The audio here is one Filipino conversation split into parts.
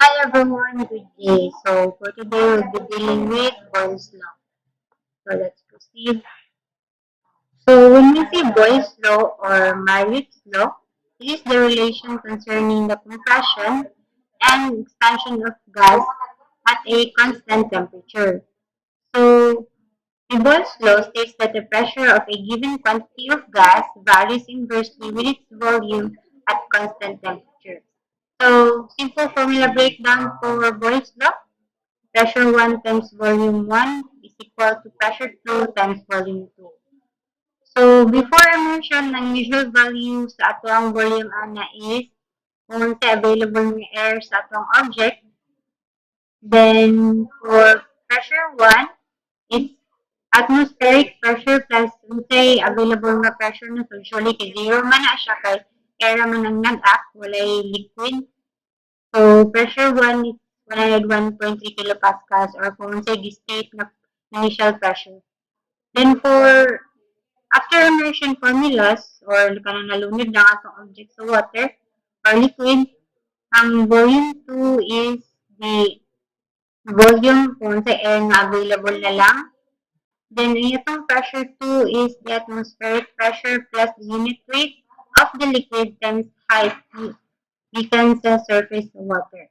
Hi everyone, good day. So for today we'll be dealing with Boyle's law. So let's proceed. So when we see Boyle's law or Mariott's law, it is the relation concerning the compression and expansion of gas at a constant temperature. So the Boyle's law states that the pressure of a given quantity of gas varies inversely with its volume at constant temperature. So simple formula breakdown for Boyle's law. Pressure 1 times volume 1 is equal to pressure 2 times volume 2. So, before immersion, ang usual value sa ato ang volume ana is kung sa available ng air sa atong object. Then, for pressure 1, it's atmospheric pressure plus say available na pressure na so usually kay zero man na siya kay air man ang nag-act, walay liquid. So, pressure 1 is 101.3 kilopascals or kung say state na initial pressure. Then for after immersion formulas or kanang nalunod lang atong object sa water or liquid, ang volume 2 is the volume kung sa air na available na lang. Then itong pressure 2 is the atmospheric pressure plus the unit weight of the liquid times height given sa surface of water.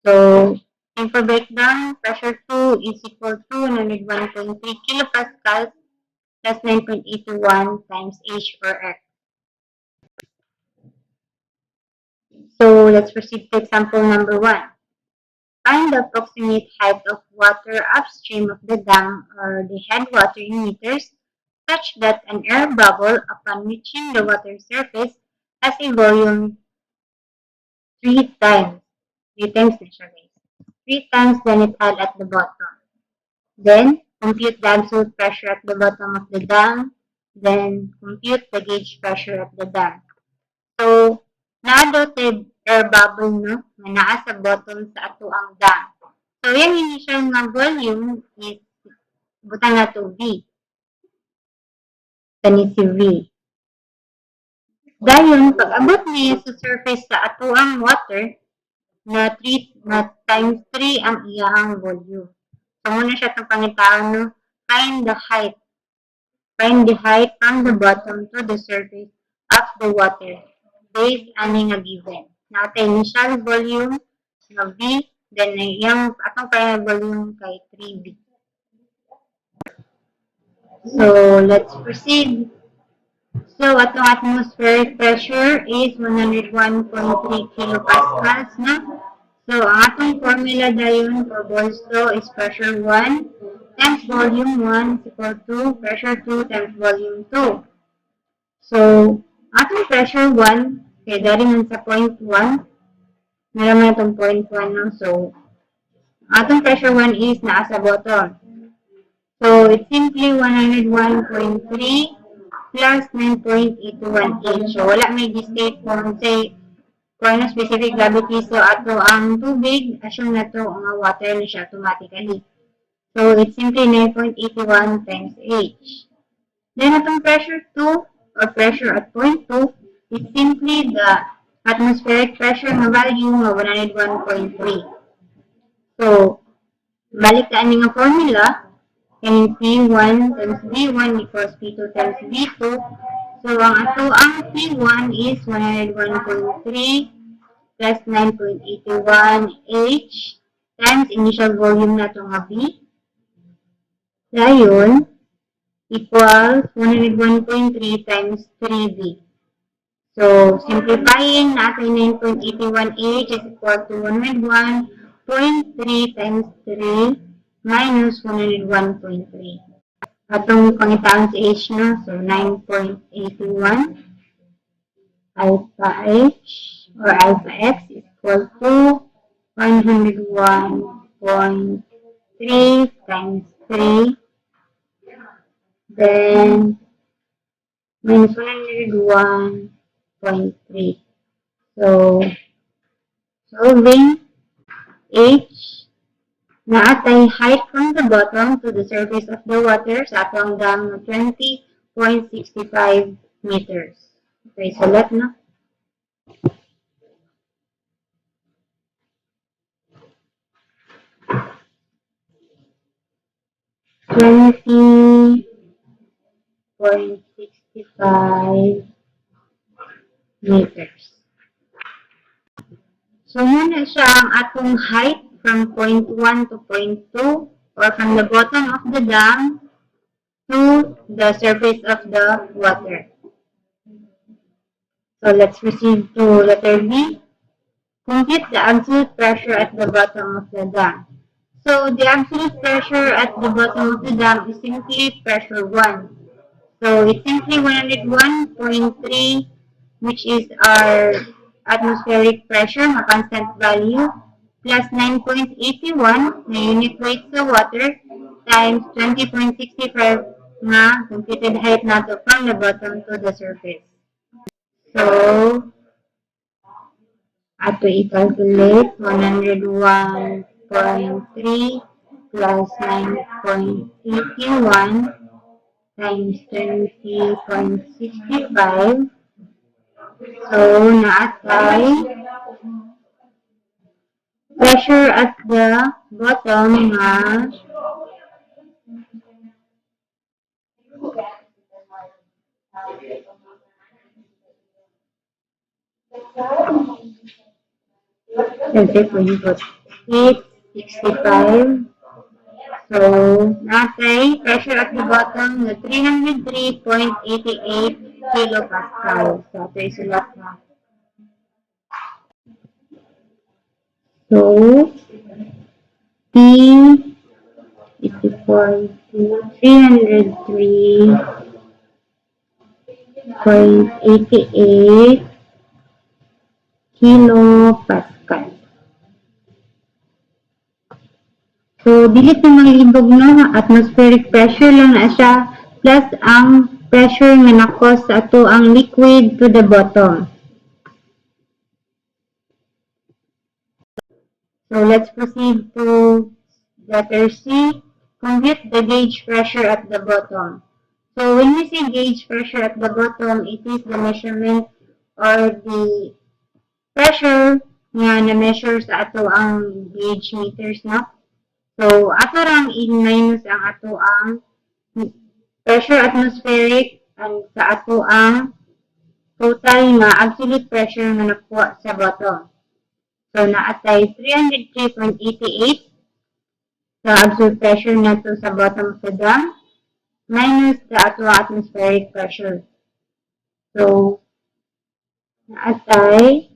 So, info breakdown, pressure 2 is equal to 101.3 kilopascals plus 9.81 times H or X. So, let's proceed to example number 1. Find the approximate height of water upstream of the dam or the headwater in meters such that an air bubble upon reaching the water surface has a volume 3 times. 3 times na siya guys. 3 times than it had at the bottom. Then, compute the absolute pressure at the bottom of the dam. Then, compute the gauge pressure at the dam. So, na-dotted air bubble no, na naa sa bottom sa ato ang dam. So, yung initial na volume is butang na to V. Kani si V. Dayon, pag abot niya sa surface sa ato ang water, na times 3 ang iyang volume. So, muna siya itong pangitaon, no? Find the height. Find the height from the bottom to the surface of the water based ani nga given. Na ito initial volume na V, then yung atong final volume kay 3V. So, let's proceed. So, atong atmospheric pressure is 101.3 kilopascals na. So, ang atong formula dayon for Boyle's law is pressure 1 times volume 1 is equal to pressure 2 times volume 2. So, atong pressure 1, kaya dari man sa point 1, naman itong point 1 no? So, atong pressure 1 is naa sa bottom. So, it's simply 101.3 plus 9.821H. So, wala may state kung say kung ano specific gravity. So, ato ang tubig, assume na to ang water na siya automatically. So, it's simply 9.81 times H. Then, atong pressure 2 or pressure at point 2 is simply the atmospheric pressure na value na 101.3. So, balik ka nga formula, and P1 times V1 equals P2 times V2. So, ang ato ang P1 is 101.3 plus 9.81 H times initial volume na ito nga V. Dayon, equals 101.3 times 3V. So, simplifying natin 9.81H is equal to 101.3 times 3 minus 101.3. Atong pangitaan sa H na, so 9.81 alpha H or alpha X is equal to 101.3 times 3 then minus 101.3. So, solving H na atay height from the bottom to the surface of the water sa atong dam na 20.65 meters. Okay, so let na. 20.65 meters. So, muna siya ang atong height from point 1 to point 2 or from the bottom of the dam to the surface of the water. So, let's proceed to letter B. Compute the absolute pressure at the bottom of the dam. So, the absolute pressure at the bottom of the dam is simply pressure 1. So, it's simply 101.3, which is our atmospheric pressure, a constant value, plus 9.81 na unit weight sa water, times 20.65 na computed height nato from the bottom to the surface. So, ato i-calculate 101.3 plus 9.81 times 20.65. So, naatay pressure at the bottom nga 865. So, naatay pressure at the bottom na 303.88 kilopascal. So, ito isulat na. So, P is equal to 303.88 kilopascal. So, dili ito malibog no, atmospheric pressure lang na siya plus ang pressure nga nakos sa ato ang liquid to the bottom. So, let's proceed to letter C. Compute the gauge pressure at the bottom. So, when we say gauge pressure at the bottom, it is the measurement or the pressure nga na-measure sa ato ang gauge meters, no? So, ato rang in-minus ang ato ang pressure atmospheric and sa ato ang total nga absolute pressure nga nakuha sa bottom. So, naatay 303.88 sa absolute pressure nato sa bottom of the dam minus the ato atmospheric pressure. So, naatay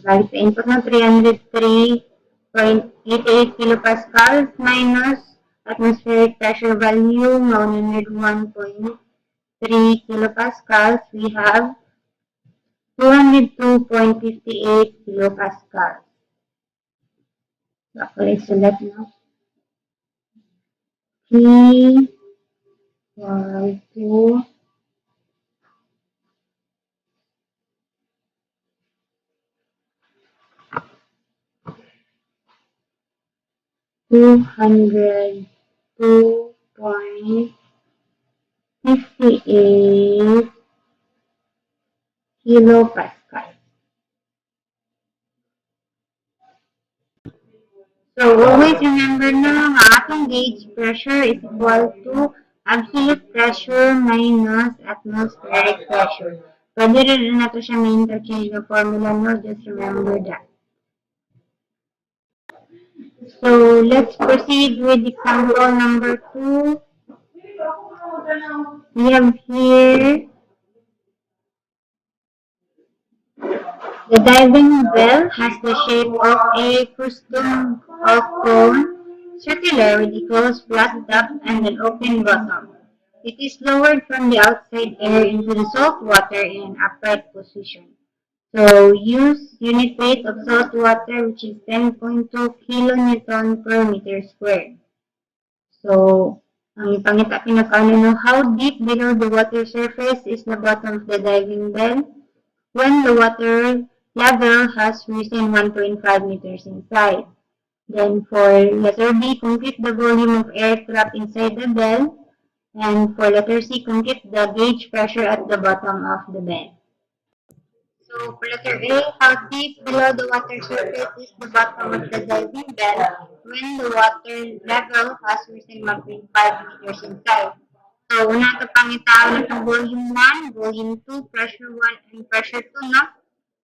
balik sa input ng 303.88 kilopascals minus atmospheric pressure value ng 101.3 kilopascals, we have 202.58 kilopascals. So, ako isulat na. P equal to 202.58 kilopascal. So, always remember na nga atong gauge pressure is equal to absolute pressure minus atmospheric pressure. Pwede rin na ito siya ma-interchange na formula, no? Just remember that. So, let's proceed with example number 2. We have here the diving bell has the shape of a frustum of cone, circular with a closed flat top and an open bottom. It is lowered from the outside air into the salt water in an upright position. So, use unit weight of salt water, which is 10.2 kilonewton per meter squared. So, ang ipangita pinakaano no, how deep below the water surface is the bottom of the diving bell when the water level has risen 1.5 meters inside. Then for letter B, compute the volume of air trapped inside the bell. And for letter C, compute the gauge pressure at the bottom of the bell. So for letter A, how deep below the water surface is the bottom of the diving bell when the water level has risen 1.5 meters inside? So una ito pangitaon itong volume 1, volume 2, pressure 1, and pressure 2, no?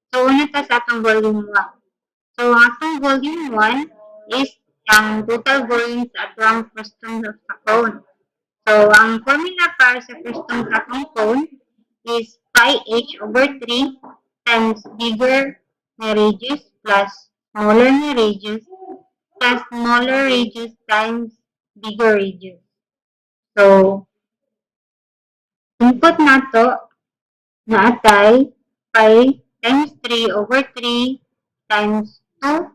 So una ta sa atong volume 1. So ang atong volume 1 is ang total volume sa atong frustum sa cone. So ang formula para sa frustum sa atong cone is pi h over 3 times bigger na radius plus smaller na radius plus smaller radius times bigger radius. So, input nato naatay pi times 3 over 3 times 2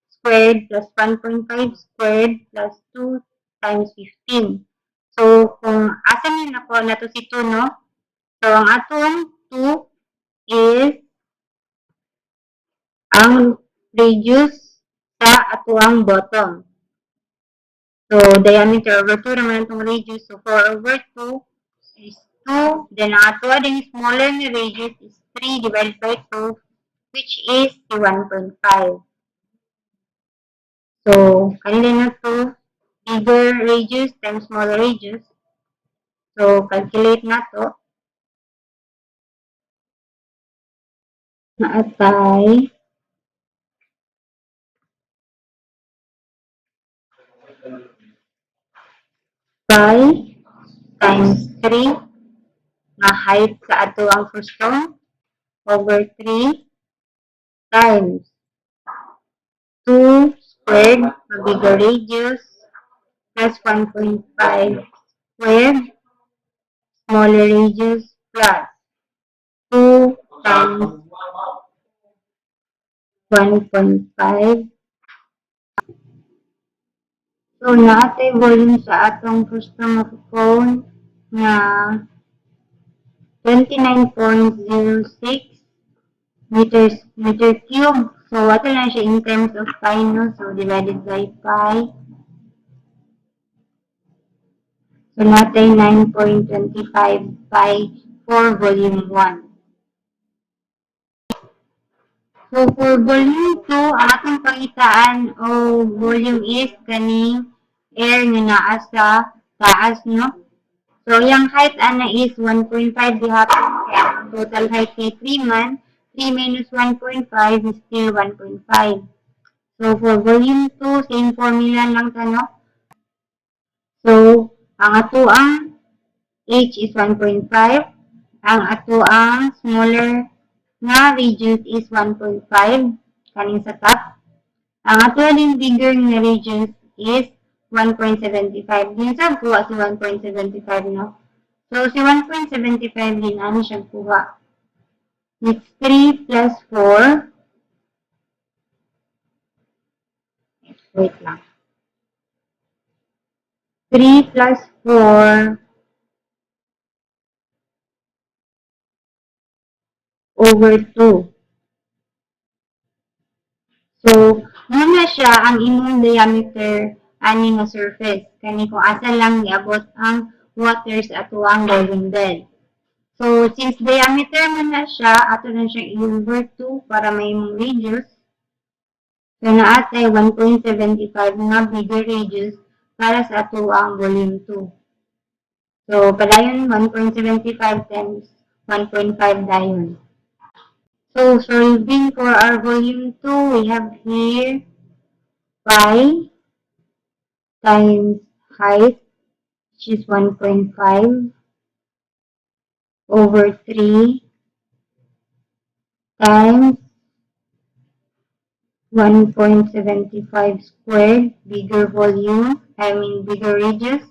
squared plus 1.5 squared plus 2 times 15. So, kung asa min ako nato si 2, no? So, ang atong 2 is ang radius sa atuang bottom. So, diameter over 2 naman itong radius. So, 4 over 2 is 2. Then, ang ato din smaller na radius is 3 divided by 2, which is 1.5. So, kanina na to, bigger radius times smaller radius. So, calculate na to. Naatay pi times 3 na height sa ato ang frustum over 3 times 2 squared na bigger radius plus 1.5 squared smaller radius plus 2 times 1.5. So, naatay volume sa atong frustum of cone na 29.06 meter cube. So, ato lang siya in terms of pi, no? So, divided by pi. So, natay 9.25 pi for volume 1. So, for volume 2, ang atong pangitaan o volume is kaning air nga naa sa taas, no? So, yung height ana is 1.5 gihapon kaya ang total height kay 3 man. 3 minus 1.5 is still 1.5. So, for volume 2, same formula lang tano. So, ang ato ang h is 1.5. Ang ato ang smaller nga radius is 1.5 kaning sa top. Ang ato din bigger nga radius is 1.75. Din sa kuha si 1.75, no? So, si 1.75 din ano siyang kuha. It's 3 plus 4. Wait lang. 3 plus 4 over 2. So, muna siya ang imong diameter ani nga surface. Kani kung asa lang niabot ang water sa atuang volume bed. So, since diameter mo na siya, ato na siya i-over 2 para may imong radius. So, naatay 1.75 nga bigger radius para sa atuang volume 2. So, padayon 1.75 times 1.5 dayon. So, solving for our volume 2, we have here pi times height, which is 1.5 over 3 times 1.75 squared, bigger volume, bigger radius,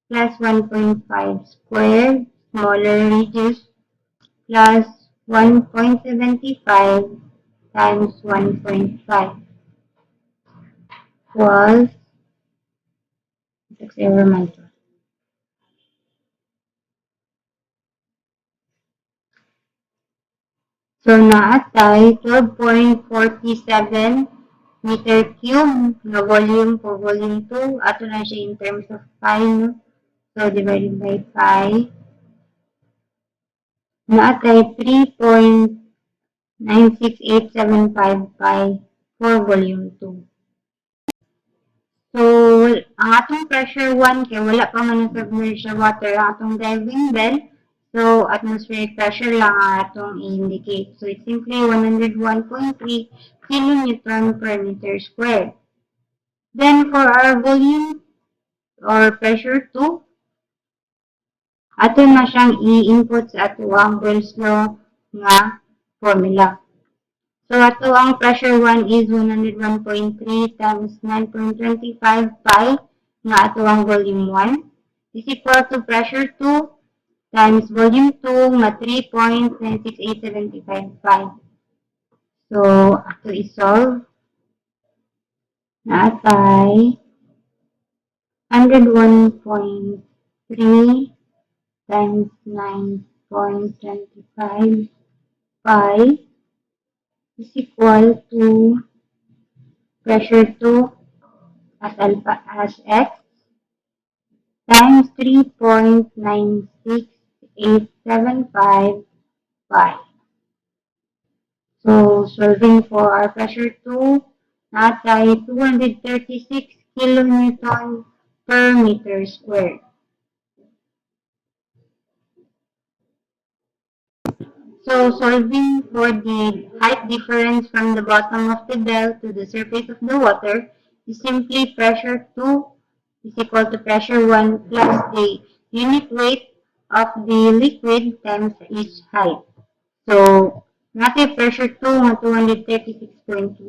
plus 1.5 squared, smaller radius, plus 1.75 times 1.5 was 6 meter. So, naatay 12.47 meter cube na volume for volume 2. Ato na siya in terms of pi, no? So, divided by pi. Naatay 3.0 96875 pi for volume 2. So, ang atong pressure 1 kay wala pa man submerged sa water ang atong diving bell. So, atmospheric pressure lang ang atong i-indicate. So, it's simply 101.3 kilonewton per meter squared. Then, for our volume or pressure 2, ato na siyang i-input sa ato ang Boyle's law nga formula. So, ato ang pressure 1 is 101.3 times 9.25 pi nga ato ang volume 1 is equal to pressure 2 times volume 2 nga 3.96875 pi. So, ato isolve na atay 101.3 times 9.25 pi is equal to pressure 2 as alpha as x times 3.96875 pi. So, solving for our pressure 2, natay 236 kilonewton per meter squared. So, solving for the height difference from the bottom of the bell to the surface of the water is simply pressure 2 is equal to pressure 1 plus the unit weight of the liquid times its height. So, natin pressure 2 nga 236.1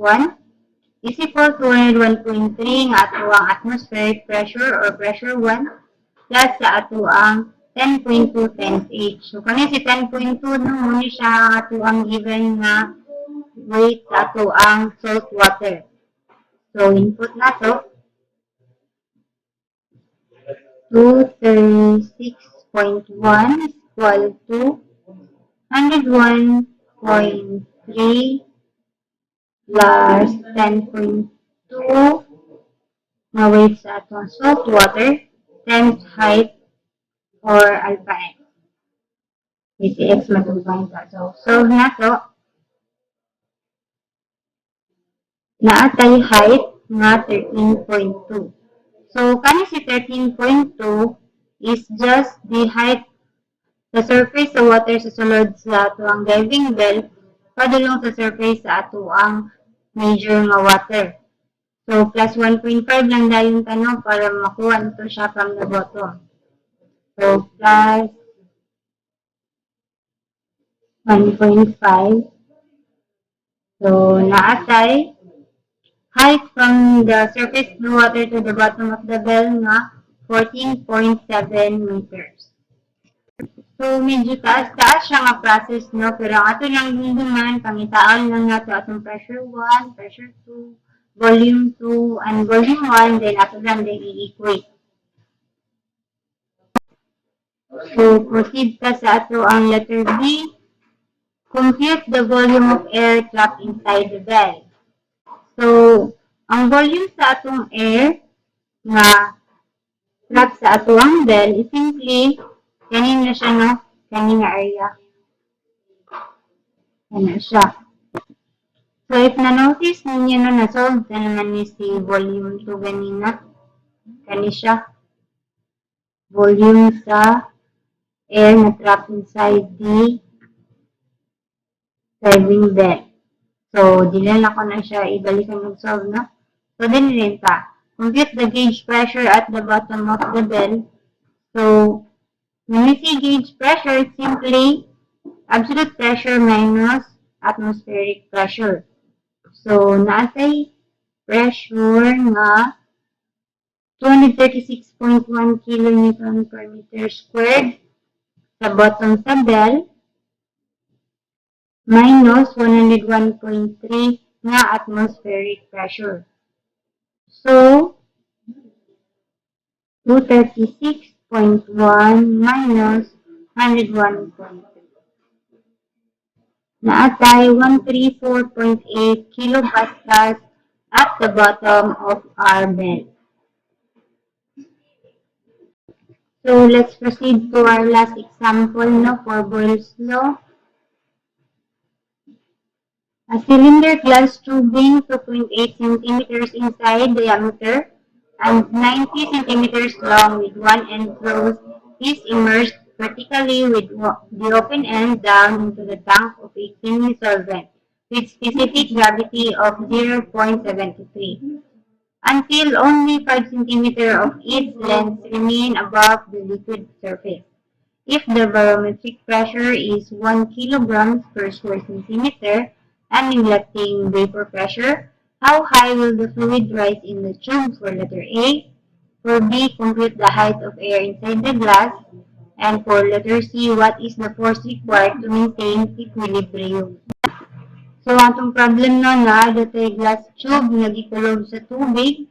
is equal to 101.3 nga ato ang atmospheric pressure or pressure 1 plus sa ato ang 10.2 times H. So, kani si 10.2 no, muna siya ang ato ang given nga weight sa ato ang salt water. So, input na to 236.1 is equal to 101.3 plus 10.2 na weight sa atong salt water times height or alpha x. With x matubang ka. So, solve na to. Naatay height nga 13.2. So, kani si 13.2 is just the height sa surface sa water sa sulod sa ato ang diving bell padulong sa surface sa ato ang major nga water. So, plus 1.5 lang dayon tanong para makuha nito siya from the bottom. So, plus 1.5. So, naatay height from the surface of the water to the bottom of the bell nga 14.7 meters. So, medyo taas-taas siya nga process, no? Pero ang ato lang hinduman, pangitaan lang nato atong pressure 1, pressure 2, volume 2, and volume 1, then ato lang din i-equate. So, proceed ka sa ato ang letter B. Compute the volume of air trapped inside the bell. So, ang volume sa atong air nga trap sa ato ang bell is simply kanina siya, no? Kanina area. Ano siya. So, if na-notice ninyo na na-solve na naman ni si volume 2 ganina, kani siya. Volume sa air na trap inside the diving bell. So, dilan ako na siya ibalikan mag-solve, no? So, din rin pa. Compute the gauge pressure at the bottom of the bell. So, when we see gauge pressure, it's simply absolute pressure minus atmospheric pressure. So, naatay pressure nga 236.1 kilonewton per meter squared sa bottom sa bell minus 101.3 nga atmospheric pressure. So, 236.1 minus 101.3. Naatay 134.8 kilopascals at the bottom of our bell. So, let's proceed to our last example, no, for Boyle's law. A cylinder glass tubing 2.8 centimeters inside diameter and 90 centimeters long with one end closed is immersed vertically with the open end down into the tank of a cleaning solvent with specific gravity of 0.73 until only 5 centimeters of its length remain above the liquid surface. If the barometric pressure is 1 kilograms per square centimeter and neglecting vapor pressure, how high will the fluid rise in the tube for letter A? For B, compute the height of air inside the glass. And for letter C, what is the force required to maintain equilibrium? So, atong problem na datay glass tube nga gikulog sa tubig.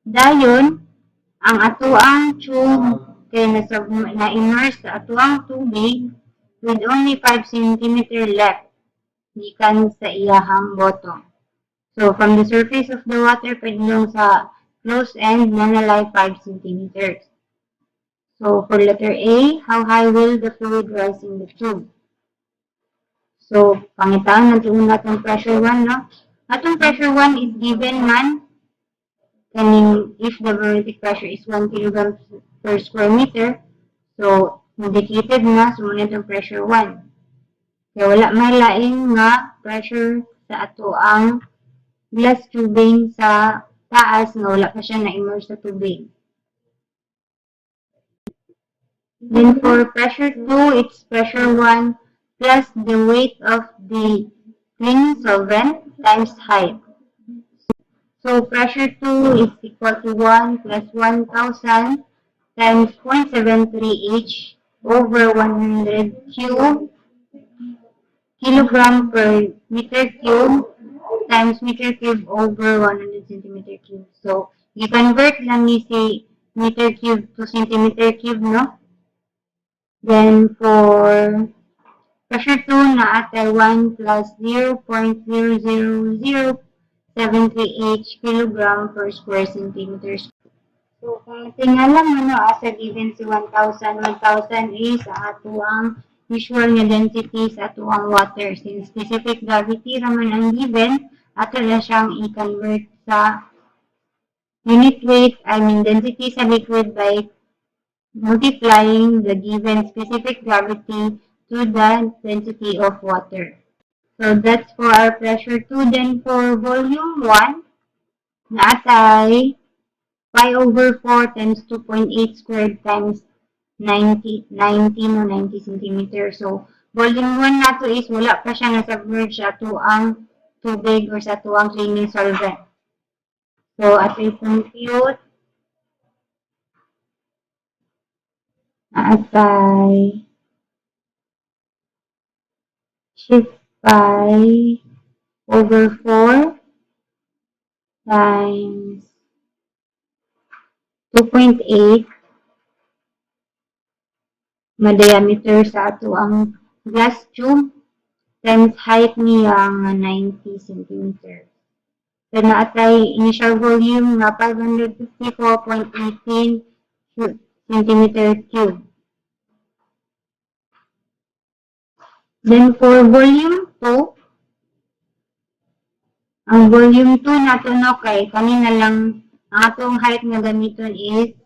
Dayon, ang atoang tube kay na-immerse sa atoang tubig with only 5 centimeter left gikan sa iyahang bottom. So, from the surface of the water, padulong sa close end na nalay 5 centimeters. So, for letter A, how high will the fluid rise in the tube? So, pangitaan natin atong pressure 1, no? Atong pressure 1 is given man and if the barometric pressure is 1 kilogram per square meter, so indicated na sumunod ang pressure 1. Kaya wala may laing nga pressure sa ato ang glass tubing sa taas nga wala pa siya na-immerse sa tubig. Then for pressure 2, it's pressure 1 plus the weight of the cleaning solvent times height. So pressure 2 is equal to 1 plus 1,000 times 0.73 H over 100 kilogram per meter cube times meter cube over 100 centimeter cube. So, you convert lang ni si meter cube to centimeter cube, no? Then, for pressure 2 na atay 1 plus 0.00073 H kilogram per square centimeter. So, kung tingala mo no, as a given si 1,000, 1,000 is ato ang usual nga density sa ato ang water. Since specific gravity naman ang given, ato na siyang i-convert sa unit weight, I mean density sa liquid by multiplying the given specific gravity to the density of water. So, that's for our pressure 2. Then, for volume 1, naatay pi over 4 times 2.8 squared times 19 or 90 centimeters. So, volume 1 nato is wala pa siya na-submerge sa ang tubig or sa ang cleaning solvent. So, ato i-compute atay shift pi over 4 times 2.8 na diameter sa ato ang glass tube times height niya nga 90 centimeters. So, naatay initial volume nga 554.18 centimeter cube. Then, for volume 2, ang volume 2 nato no kay kanina lang ang atong height nga gamiton is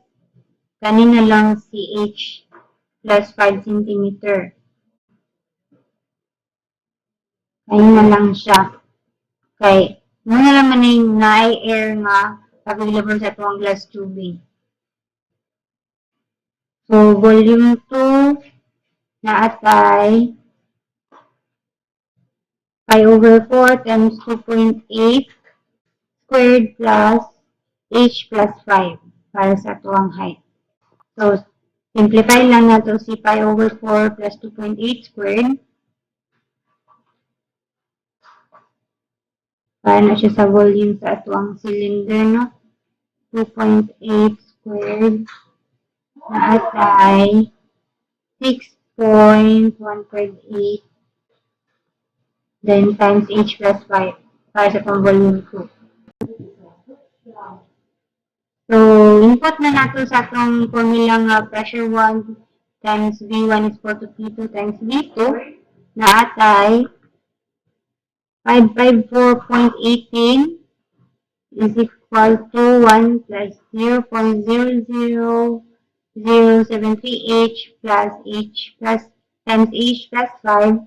kanina lang si H plus 5 cm. Kanina lang siya. Kay muna lang man yung na-air nga available sa itong glass tubing. So, volume 2 na atay pi over 4 times 2.8 squared plus H plus 5 para sa tuwang height. So, simplify lang nato si pi over 4 plus 2.8 squared. Para na siya sa volume sa tuwang cylinder, no? 2.8 squared na atay 6.148 then times H plus 5 para sa itong volume 2. So, input na nato sa itong formula nga pressure 1 times V1 is equal to P2 times V2 na atay 554.18 is equal to 1 plus 0.00073 h plus times h plus 5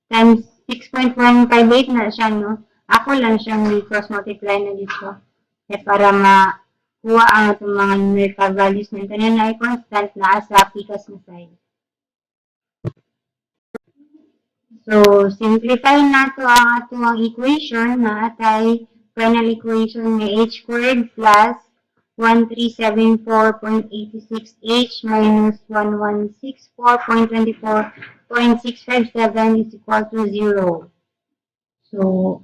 times 6.158 na siya, no? Ako lang siyang cross multiply na dito. Para makuha ang itong mga numerical values nito na ay constant na sa pikas na side. So, simplify na to ang atong equation na atay final equation may h squared plus 1374.86h minus 1164.24.657 is equal to 0. So,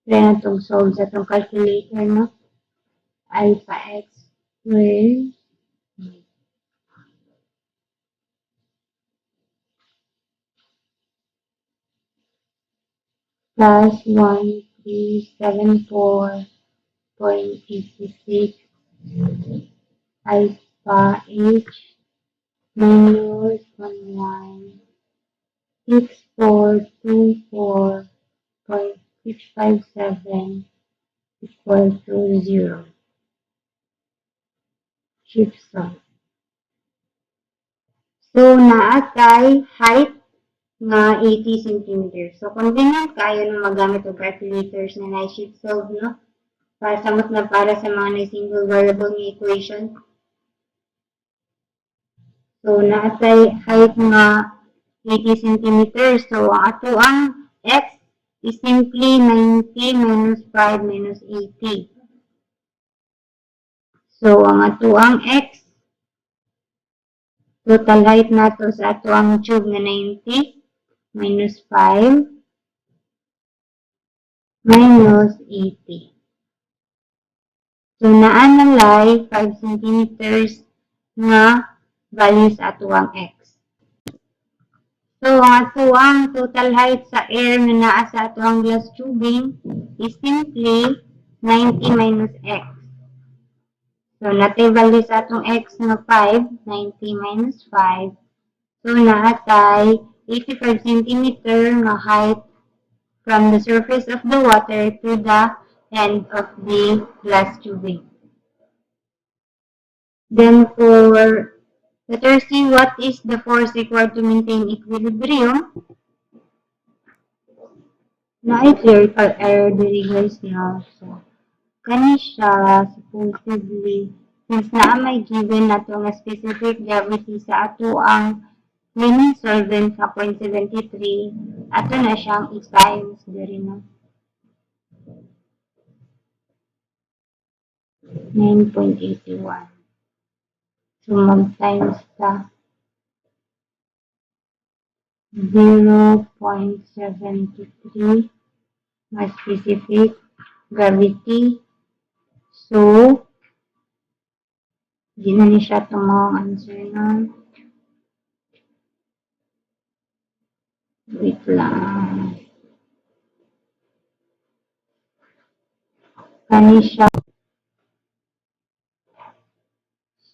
try na itong solve sa itong calculator, no? Alpha x squared plus 1374.86 alpha h minus 116424.657 equal to 0. Shift sum. So, naatay height nga 80 centimeters. So, convenient kayo na magamit og calculators na na-shift solve, no? Para samot na para sa mga na-single variable nga equation. So, naatay height nga 80 centimeters. So, ato ang x is simply 90 minus 5 minus 80. So, ang ato ang x, total height nato sa ato ang tube na 90 minus 5 minus 80. So, naanalay 5 centimeters nga value sa ato ang x. So, ang ato ang total height sa air na naa sa ato ang glass tubing is simply 90 minus x. So, natay value sa atong x na 5, 90 minus 5. So, naatay 85 centimeter na height from the surface of the water to the end of the glass tubing. Then, for letter C, what is the force required to maintain equilibrium? Na-clerical error diri guys now. So, kani siya supposedly since na may given na to nga specific gravity sa ato ang cleaning solvent sa 0.73, ato na siyang i-times diri no. 9.81. So mag-times ta 0.73 mas specific gravity. So, di na ni siya tumawang answer na. Wait lang. Kani siya.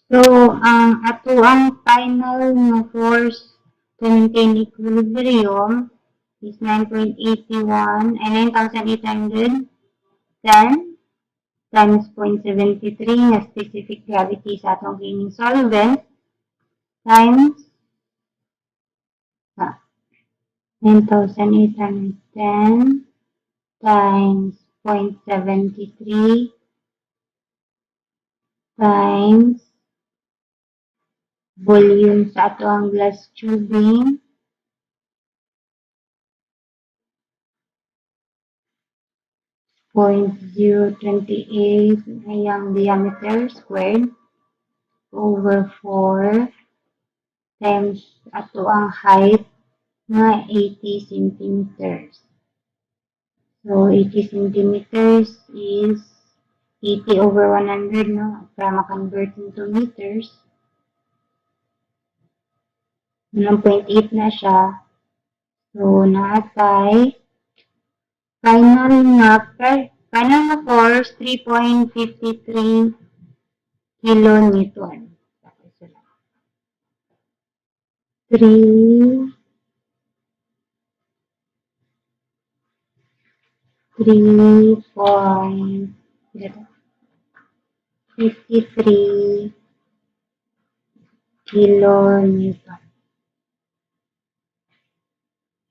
So, ang ato ang final na force to maintain equilibrium is 9.81 ay 9,810 times 0.73 na specific gravity sa atong cleaning solvent times 9,810 times 0.73 times volume sa ato ang glass tubing 0.028 ngayang diameter squared over 4 times ato ang height nga 80 centimeters. So, 80 centimeters is 80 over 100, no? Para ma-convert into meters. 1.8 na siya. So, naatay final na force 3.53 kilonewton. 3 3.53 kilonewton.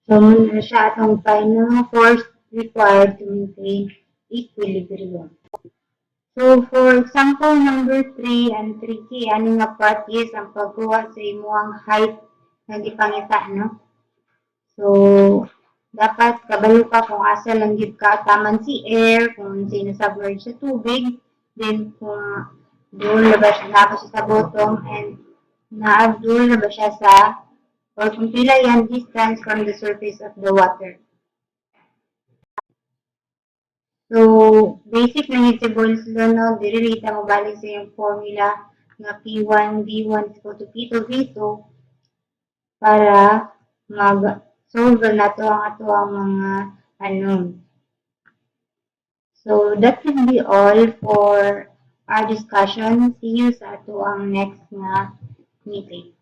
So, muna siya atong final force required to maintain equilibrium. So, for example, number 3 and 3K, ano nga part is ang pagkuha sa imuang height na gipangita, no? So, dapat kabalo ka kung asa lang gid ka taman si air, kung sinasubmerge sa tubig, then kung doon na ba siya, na ba siya sa bottom, and na-absorb na ba siya sa, or kung pila yan distance from the surface of the water. So, basic lang yung si Boyle's law, no? Diri mo balik sa yung formula na P1, V1 is equal to P2, V2 para mag-solve na to ang ato ang mga unknown. So, that can be all for our discussion. See you sa ato ang next na meeting.